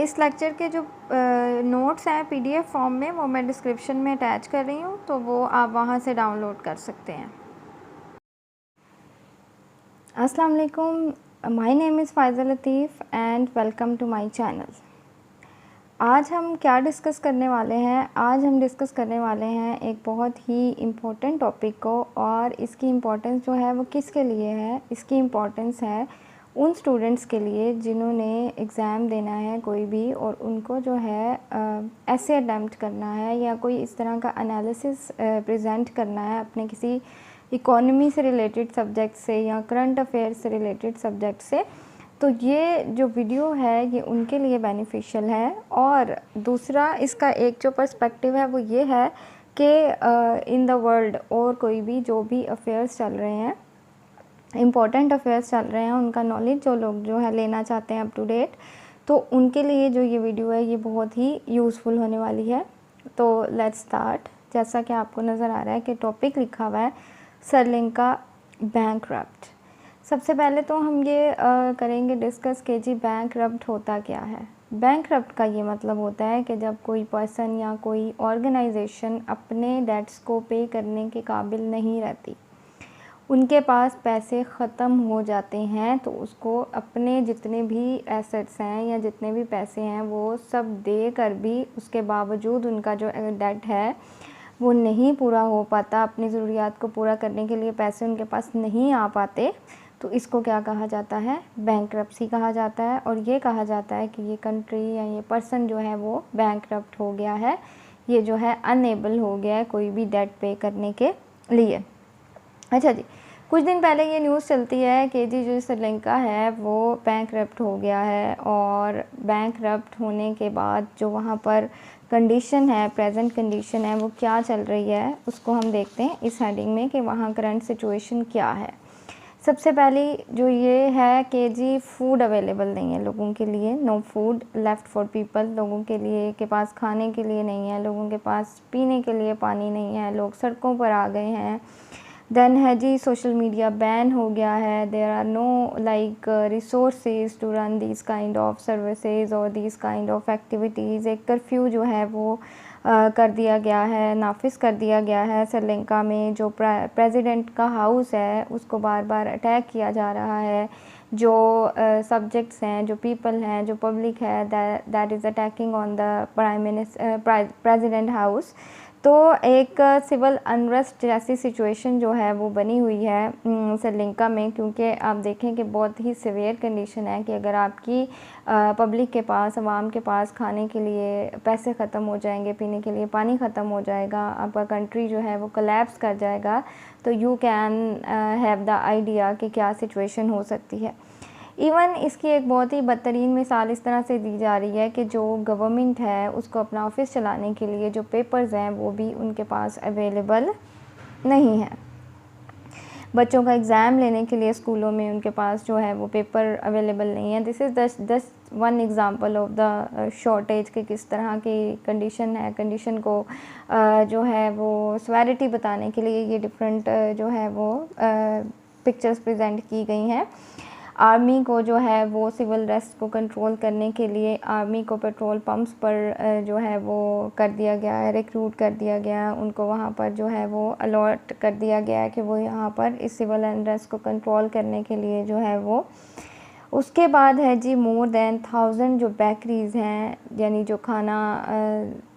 इस लेक्चर के जो नोट्स हैं पीडीएफ फॉर्म में, वो मैं डिस्क्रिप्शन में अटैच कर रही हूँ, तो वो आप वहाँ से डाउनलोड कर सकते हैं। अस्सलाम वालेकुम, my name is Faiza Latif and welcome to my channel. आज हम क्या डिस्कस करने वाले हैं? आज हम डिस्कस करने वाले हैं एक बहुत ही इम्पोर्टेंट टॉपिक को, और इसकी इम्पोर्टेंस जो है वो किसके लिए है? इसकी इम्पोर्टेंस है उन स्टूडेंट्स के लिए जिन्होंने एग्ज़ाम देना है कोई भी, और उनको जो है ऐसे अटैम्प्ट करना है या कोई इस तरह का एनालिसिस प्रेजेंट करना है अपने किसी इकोनॉमी से रिलेटेड सब्जेक्ट से या करंट अफेयर्स से रिलेटेड सब्जेक्ट से। तो ये जो वीडियो है ये उनके लिए बेनिफिशियल है। और दूसरा इसका एक जो पर्सपेक्टिव है वो ये है कि इन द वर्ल्ड और कोई भी जो भी अफेयर्स चल रहे हैं, इम्पॉर्टेंट अफेयर्स चल रहे हैं, उनका नॉलेज जो लोग जो है लेना चाहते हैं अप टू डेट, तो उनके लिए जो ये वीडियो है ये बहुत ही यूज़फुल होने वाली है। तो लेट्स स्टार्ट। जैसा कि आपको नज़र आ रहा है कि टॉपिक लिखा हुआ है श्रीलंका बैंकरप्ट। सबसे पहले तो हम ये करेंगे डिस्कस कि जी बैंकरप्ट होता क्या है। बैंकरप्ट का ये मतलब होता है कि जब कोई पर्सन या कोई ऑर्गेनाइजेशन अपने डेट्स को पे करने के काबिल नहीं रहती, उनके पास पैसे ख़त्म हो जाते हैं, तो उसको अपने जितने भी एसेट्स हैं या जितने भी पैसे हैं वो सब दे कर भी उसके बावजूद उनका जो डेट है वो नहीं पूरा हो पाता, अपनी ज़रूरियात को पूरा करने के लिए पैसे उनके पास नहीं आ पाते, तो इसको क्या कहा जाता है? बैंकरप्सी कहा जाता है। और ये कहा जाता है कि ये कंट्री या ये पर्सन जो है वो बैंकरप्ट हो गया है, ये जो है अनएबल हो गया है कोई भी डेट पे करने के लिए। अच्छा जी, कुछ दिन पहले ये न्यूज़ चलती है कि जी जो श्रीलंका है वो बैंकरप्ट हो गया है, और बैंकरप्ट होने के बाद जो वहाँ पर कंडीशन है, प्रेजेंट कंडीशन है, वो क्या चल रही है उसको हम देखते हैं इस हेडिंग में कि वहाँ करंट सिचुएशन क्या है। सबसे पहली जो ये है कि जी फूड अवेलेबल नहीं है लोगों के लिए, no food left for people, लोगों के लिए के पास खाने के लिए नहीं है, लोगों के पास पीने के लिए पानी नहीं है, लोग सड़कों पर आ गए हैं। देन है जी सोशल मीडिया बैन हो गया है, there are no like resources to run this kind of services और दिस काइंड ऑफ एक्टिविटीज़। एक कर्फ्यू जो है वो कर दिया गया है, नाफिज कर दिया गया है। श्रीलंका में जो प्रेसिडेंट का हाउस है उसको बार बार अटैक किया जा रहा है। जो सब्जेक्ट्स हैं, जो पीपल हैं, जो पब्लिक है, that is attacking on the president house. तो एक सिविल अनरेस्ट जैसी सिचुएशन जो है वो बनी हुई है श्रीलंका में, क्योंकि आप देखें कि बहुत ही सीवियर कंडीशन है कि अगर आपकी पब्लिक के पास, आवाम के पास खाने के लिए पैसे ख़त्म हो जाएंगे, पीने के लिए पानी ख़त्म हो जाएगा, आपका कंट्री जो है वो कोलैप्स कर जाएगा, तो you can have the idea कि क्या सिचुएशन हो सकती है। इवन इसकी एक बहुत ही बदतरीन मिसाल इस तरह से दी जा रही है कि जो गवर्नमेंट है उसको अपना ऑफिस चलाने के लिए जो पेपर्स हैं वो भी उनके पास अवेलेबल नहीं है। बच्चों का एग्ज़ाम लेने के लिए स्कूलों में उनके पास जो है वो पेपर अवेलेबल नहीं है। This is just one example of the shortage के किस तरह की कंडीशन है। कंडीशन को जो है वो स्वेरिटी बताने के लिए ये डिफरेंट जो है वो पिक्चर्स प्रेजेंट की गई हैं। आर्मी को जो है वो सिविल रेस्ट को कंट्रोल करने के लिए आर्मी को पेट्रोल पंप्स पर जो है वो कर दिया गया है, रिक्रूट कर दिया गया है, उनको वहाँ पर जो है वो अलॉट कर दिया गया है कि वो यहाँ पर इस सिविल अनरेस्ट को कंट्रोल करने के लिए जो है वो। उसके बाद है जी मोर देन 1000 जो बेकरीज़ हैं, यानी जो खाना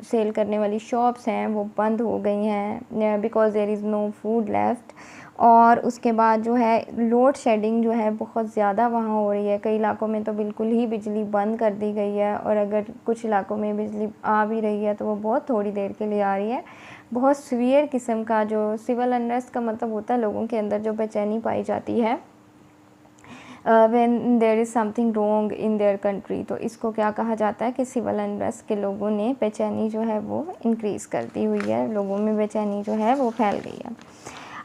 सेल करने वाली शॉप्स हैं वो बंद हो गई हैं because there is no food left. और उसके बाद जो है लोड शेडिंग जो है बहुत ज़्यादा वहाँ हो रही है। कई इलाकों में तो बिल्कुल ही बिजली बंद कर दी गई है, और अगर कुछ इलाकों में बिजली आ भी रही है तो वो बहुत थोड़ी देर के लिए आ रही है। बहुत सीवियर किस्म का जो सिविल अनरेस्ट का मतलब होता है लोगों के अंदर जो बेचैनी पाई जाती है when there is something wrong in their country, तो इसको क्या कहा जाता है कि सिविल अनरेस्ट के लोगों ने बेचैनी जो है वो इंक्रीज़ कर दी हुई है, लोगों में बेचैनी जो है वो फैल गई है।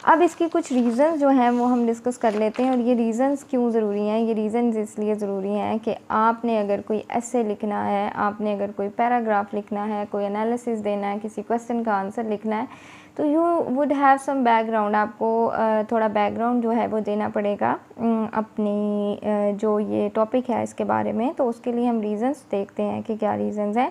अब इसकी कुछ रीज़न्स जो हैं वो हम डिस्कस कर लेते हैं, और ये रीज़न्स क्यों ज़रूरी हैं। ये रीज़न्स इसलिए ज़रूरी हैं कि आपने अगर कोई ऐसे लिखना है, आपने अगर कोई पैराग्राफ लिखना है, कोई एनालिसिस देना है, किसी क्वेश्चन का आंसर लिखना है, तो you would have some background, आपको थोड़ा बैकग्राउंड जो है वो देना पड़ेगा अपनी जो ये टॉपिक है इसके बारे में। तो उसके लिए हम रीज़न्स देखते हैं कि क्या रीज़न्स हैं।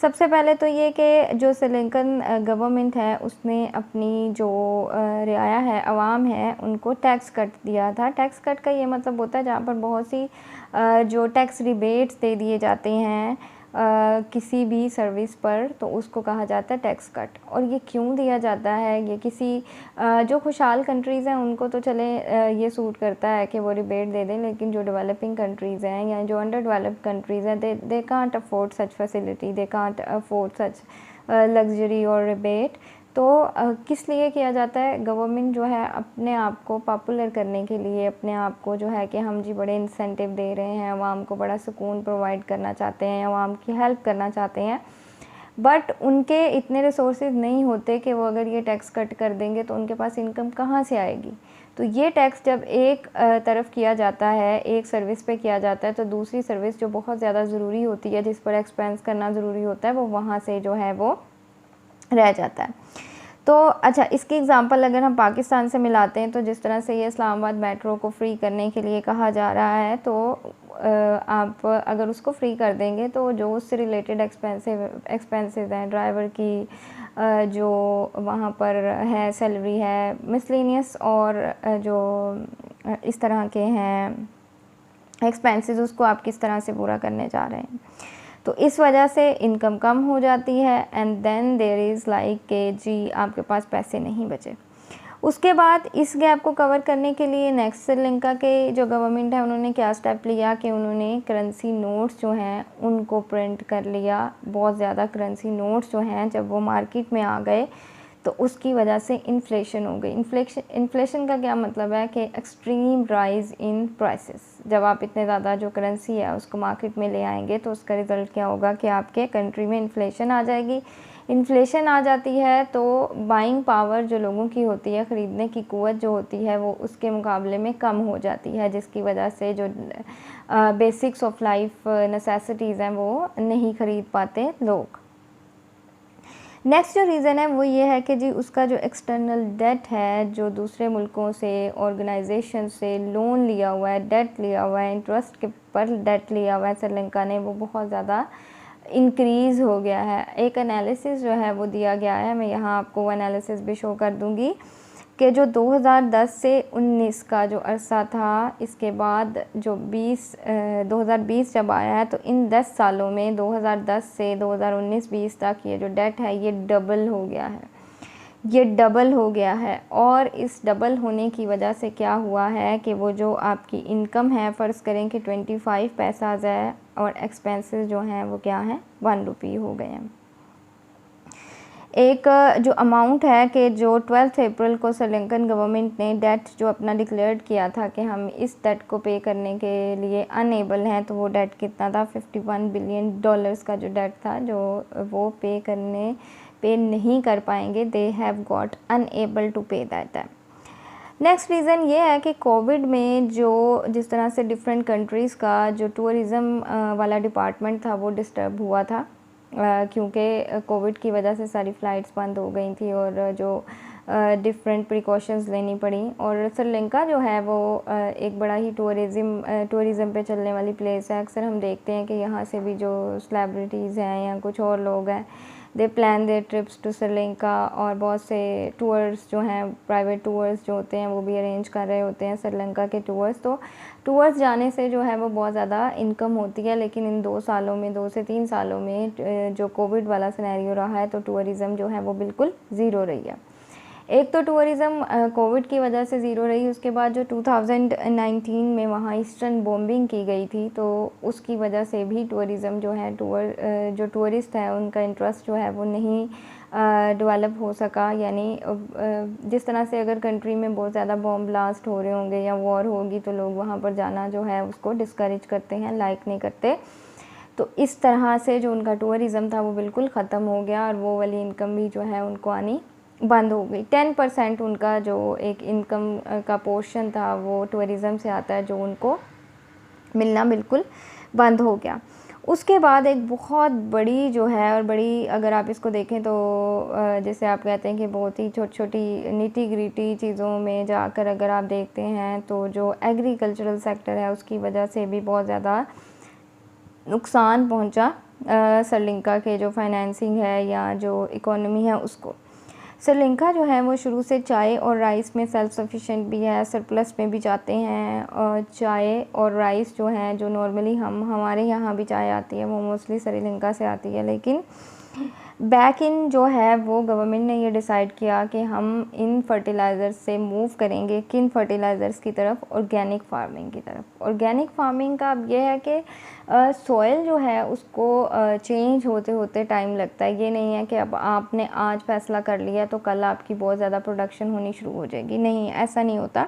सबसे पहले तो ये कि जो श्रीलंकन गवर्नमेंट है उसने अपनी जो रियाया है, अवाम है, उनको टैक्स कट दिया था। टैक्स कट का ये मतलब होता है जहाँ पर बहुत सी जो टैक्स रिबेट्स दे दिए जाते हैं किसी भी सर्विस पर, तो उसको कहा जाता है टैक्स कट। और ये क्यों दिया जाता है, ये किसी जो खुशहाल कंट्रीज़ हैं उनको तो चले ये सूट करता है कि वो रिबेट दे दें, लेकिन जो डेवलपिंग कंट्रीज़ हैं या जो अंडर डेवलप्ड कंट्रीज़ हैं, they can't afford such facility, they can't afford such luxury और रिबेट। तो किस लिए किया जाता है, गवर्नमेंट जो है अपने आप को पॉपुलर करने के लिए, अपने आप को जो है कि हम जी बड़े इंसेंटिव दे रहे हैं, आवाम को बड़ा सुकून प्रोवाइड करना चाहते हैं, आवाम की हेल्प करना चाहते हैं, बट उनके इतने रिसोर्सेज नहीं होते कि वो अगर ये टैक्स कट कर देंगे तो उनके पास इनकम कहाँ से आएगी। तो ये टैक्स जब एक तरफ किया जाता है, एक सर्विस पे किया जाता है, तो दूसरी सर्विस जो बहुत ज़्यादा ज़रूरी होती है, जिस पर एक्सपेंस करना ज़रूरी होता है, वो वहाँ से जो है वो रह जाता है। तो अच्छा, इसकी एग्ज़ाम्पल अगर हम पाकिस्तान से मिलाते हैं, तो जिस तरह से ये इस्लामाबाद मेट्रो को फ्री करने के लिए कहा जा रहा है, तो आप अगर उसको फ्री कर देंगे तो जो उससे रिलेटेड एक्सपेंसेस हैं, ड्राइवर की जो वहाँ पर है सैलरी है, मिसलेनियस और जो इस तरह के हैं एक्सपेंसेस, उसको आप किस तरह से पूरा करने जा रहे हैं। तो इस वजह से इनकम कम हो जाती है and then there is like के जी आपके पास पैसे नहीं बचे। उसके बाद इस गैप को कवर करने के लिए नेक्स्ट श्रीलंका के जो गवर्नमेंट है उन्होंने क्या स्टेप लिया कि उन्होंने करेंसी नोट्स जो हैं उनको प्रिंट कर लिया। बहुत ज़्यादा करेंसी नोट्स जो हैं जब वो मार्केट में आ गए तो उसकी वजह से इन्फ्लेशन हो गई। इन्फ्लेशन का क्या मतलब है कि एक्सट्रीम राइज़ इन प्राइसेस। जब आप इतने ज़्यादा जो करेंसी है उसको मार्केट में ले आएंगे तो उसका रिज़ल्ट क्या होगा कि आपके कंट्री में इन्फ्लेशन आ जाएगी। इन्फ्लेशन आ जाती है तो बाइंग पावर जो लोगों की होती है, ख़रीदने की क़ुव्वत जो होती है, वो उसके मुकाबले में कम हो जाती है, जिसकी वजह से जो बेसिक्स ऑफ लाइफ नेसेसिटीज़ हैं वो नहीं ख़रीद पाते लोग। नेक्स्ट जो रीज़न है वो ये है कि जी उसका जो एक्सटर्नल डेट है, जो दूसरे मुल्कों से, ऑर्गेनाइजेशन से लोन लिया हुआ है, डेट लिया हुआ है, इंटरेस्ट के पर डेट लिया हुआ है श्रीलंका ने, वो बहुत ज़्यादा इंक्रीज़ हो गया है। एक एनालिसिस जो है वो दिया गया है, मैं यहाँ आपको वो एनालिसिस भी शो कर दूँगी कि जो 2010 से 19 का जो अरसा था, इसके बाद जो 2020 जब आया है, तो इन 10 सालों में 2010 से 2019-20 तक ये जो डेट है ये डबल हो गया है, ये डबल हो गया है। और इस डबल होने की वजह से क्या हुआ है कि वो जो आपकी इनकम है, फ़र्ज़ करें कि 25 पैसा है और एक्सपेंसेस जो हैं वो क्या हैं, 1 रुपी हो गए हैं। एक जो अमाउंट है कि जो 12 अप्रैल को श्रीलंकन गवर्नमेंट ने डेट जो अपना डिक्लेयर किया था कि हम इस डेट को पे करने के लिए अनएबल हैं, तो वो डेट कितना था, $51 बिलियन का जो डेट था, जो वो पे नहीं कर पाएंगे, they have got unable to pay that है। नेक्स्ट रीज़न ये है कि कोविड में जो जिस तरह से डिफरेंट कंट्रीज़ का जो टूरिज़म वाला डिपार्टमेंट था वो डिस्टर्ब हुआ था, क्योंकि कोविड की वजह से सारी फ़्लाइट्स बंद हो गई थी और जो डिफरेंट प्रिकॉशंस लेनी पड़ी। और श्रीलंका जो है वो एक बड़ा ही टूरिज़म पे चलने वाली प्लेस है। अक्सर हम देखते हैं कि यहाँ से भी जो सेलिब्रिटीज़ हैं या कुछ और लोग हैं, they plan their trips to Sri Lanka, और बहुत से टूर्स जो हैं, प्राइवेट टूर्स जो होते हैं वो भी अरेंज कर रहे होते हैं श्रीलंका के टूर्स। तो टूर्स जाने से जो है वो बहुत ज़्यादा इनकम होती है, लेकिन इन 2 सालों में, 2 से 3 सालों में जो कोविड वाला सिनेरियो रहा है, तो टूरिज़म जो है वो बिल्कुल ज़ीरो रही है। एक तो टूरिज़म कोविड की वजह से ज़ीरो रही, उसके बाद जो 2019 में वहाँ ईस्टर्न बॉम्बिंग की गई थी, तो उसकी वजह से भी टूरिज़म जो है, जो टूरिस्ट हैं उनका इंटरेस्ट जो है वो नहीं डेवलप हो सका। यानी जिस तरह से अगर कंट्री में बहुत ज़्यादा बॉम्ब ब्लास्ट हो रहे होंगे या वॉर होगी तो लोग वहाँ पर जाना जो है उसको डिस्करेज करते हैं, लाइक नहीं करते। तो इस तरह से जो उनका टूरिज़म था वो बिल्कुल ख़त्म हो गया और वो वाली इनकम भी जो है उनको आनी बंद हो गई। 10% उनका जो एक इनकम का पोर्शन था वो टूरिज़म से आता है, जो उनको मिलना बिल्कुल बंद हो गया। उसके बाद एक बहुत बड़ी जो है, और बड़ी अगर आप इसको देखें तो जैसे आप कहते हैं कि बहुत ही छोटी छोटी निटी ग्रिटी चीज़ों में जाकर अगर आप देखते हैं तो जो एग्रीकल्चरल सेक्टर है उसकी वजह से भी बहुत ज़्यादा नुकसान पहुंचा श्रीलंका के जो फाइनेंसिंग है या जो इकोनॉमी है उसको। श्रीलंका जो है वो शुरू से चाय और राइस में सेल्फ सफिशिएंट भी है, सरप्लस में भी जाते हैं। और चाय और राइस जो हैं, जो नॉर्मली हमारे यहाँ भी चाय आती है वो मोस्टली श्रीलंका से आती है, लेकिन बैक इन जो है वो गवर्नमेंट ने ये डिसाइड किया कि हम इन फर्टिलाइज़र्स से मूव करेंगे। किन फर्टिलाइज़र्स की तरफ? ऑर्गेनिक फार्मिंग की तरफ। ऑर्गेनिक फार्मिंग का अब ये है कि सॉइल जो है उसको चेंज होते होते टाइम लगता है। ये नहीं है कि अब आपने आज फैसला कर लिया तो कल आपकी बहुत ज़्यादा प्रोडक्शन होनी शुरू हो जाएगी, नहीं, ऐसा नहीं होता।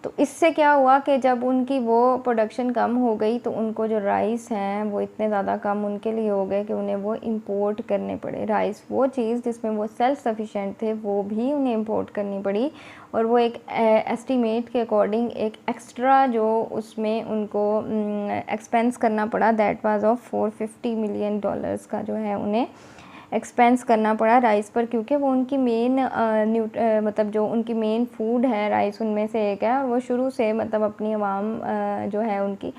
तो इससे क्या हुआ कि जब उनकी वो प्रोडक्शन कम हो गई तो उनको जो राइस हैं वो इतने ज़्यादा कम उनके लिए हो गए कि उन्हें वो इंपोर्ट करने पड़े। राइस, वो चीज़ जिसमें वो सेल्फ सफिशिएंट थे, वो भी उन्हें इंपोर्ट करनी पड़ी। और वो एक एस्टीमेट के अकॉर्डिंग एक एक्स्ट्रा जो उसमें उनको एक्सपेंस करना पड़ा, दैट वाज ऑफ $450 मिलियन का जो है उन्हें एक्सपेंस करना पड़ा राइस पर, क्योंकि वो उनकी मेन मतलब जो उनकी मेन फूड है राइस उनमें से एक है। और वो शुरू से मतलब अपनी आवाम जो है उनकी,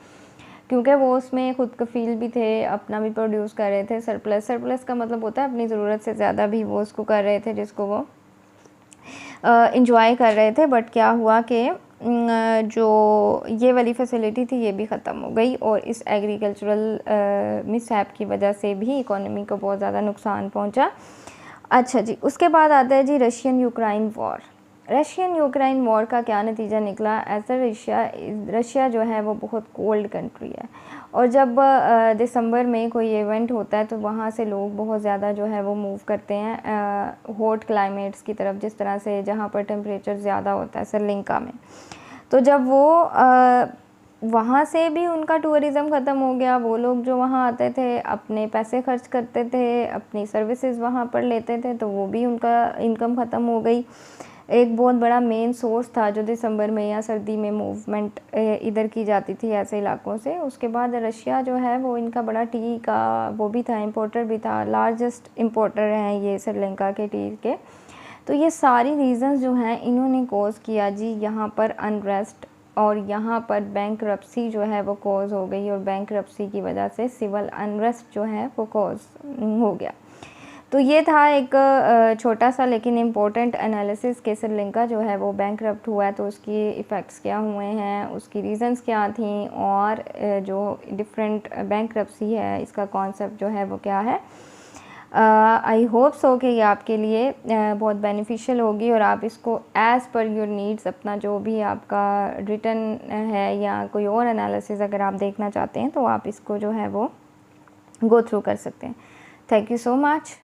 क्योंकि वो उसमें खुद कफील भी थे, अपना भी प्रोड्यूस कर रहे थे। सरप्लस का मतलब होता है अपनी ज़रूरत से ज़्यादा भी वो उसको कर रहे थे, जिसको वो इंजॉय कर रहे थे। बट क्या हुआ कि जो ये वाली फैसिलिटी थी ये भी ख़त्म हो गई, और इस एग्रीकल्चरल मिसहैप की वजह से भी इकोनॉमी को बहुत ज़्यादा नुकसान पहुंचा। अच्छा जी, उसके बाद आता है जी Russian Ukraine war. Russian Ukraine war का क्या नतीजा निकला? ऐसा रशिया जो है वो बहुत कोल्ड कंट्री है, और जब दिसंबर में कोई इवेंट होता है तो वहाँ से लोग बहुत ज़्यादा जो है वो मूव करते हैं हॉट क्लाइमेट्स की तरफ, जिस तरह से जहाँ पर टेम्परेचर ज़्यादा होता है श्रीलंका में। तो जब वो वहाँ से भी उनका टूरिज़्म ख़त्म हो गया। वो लोग जो वहाँ आते थे अपने पैसे खर्च करते थे, अपनी सर्विसेज वहाँ पर लेते थे, तो वो भी उनका इनकम ख़त्म हो गई। एक बहुत बड़ा मेन सोर्स था जो दिसंबर में या सर्दी में मूवमेंट इधर की जाती थी ऐसे इलाकों से। उसके बाद रशिया जो है वो इनका बड़ा टी का वो भी था, इंपोर्टर भी था, लार्जेस्ट इंपोर्टर हैं ये श्रीलंका के टी के। तो ये सारी रीज़न्स जो हैं इन्होंने कॉज किया जी यहाँ पर अनरेस्ट, और यहाँ पर बैंकरप्सी जो है वो कॉज हो गई, और बैंकरप्सी की वजह से सिविल अनरेस्ट जो है वो कॉज हो गया। तो ये था एक छोटा सा लेकिन इम्पोर्टेंट एनालिसिस के श्रीलंका जो है वो बैंकरप्ट हुआ है, तो उसकी इफ़ेक्ट्स क्या हुए हैं, उसकी रीज़न्स क्या थी, और जो डिफरेंट बैंकरप्सी है इसका कॉन्सेप्ट जो है वो क्या है। आई होप सो कि ये आपके लिए बहुत बेनिफिशियल होगी, और आप इसको एज़ पर योर नीड्स अपना जो भी आपका रिटर्न है या कोई और एनालिसिस अगर आप देखना चाहते हैं तो आप इसको जो है वो गो थ्रू कर सकते हैं। Thank you so much.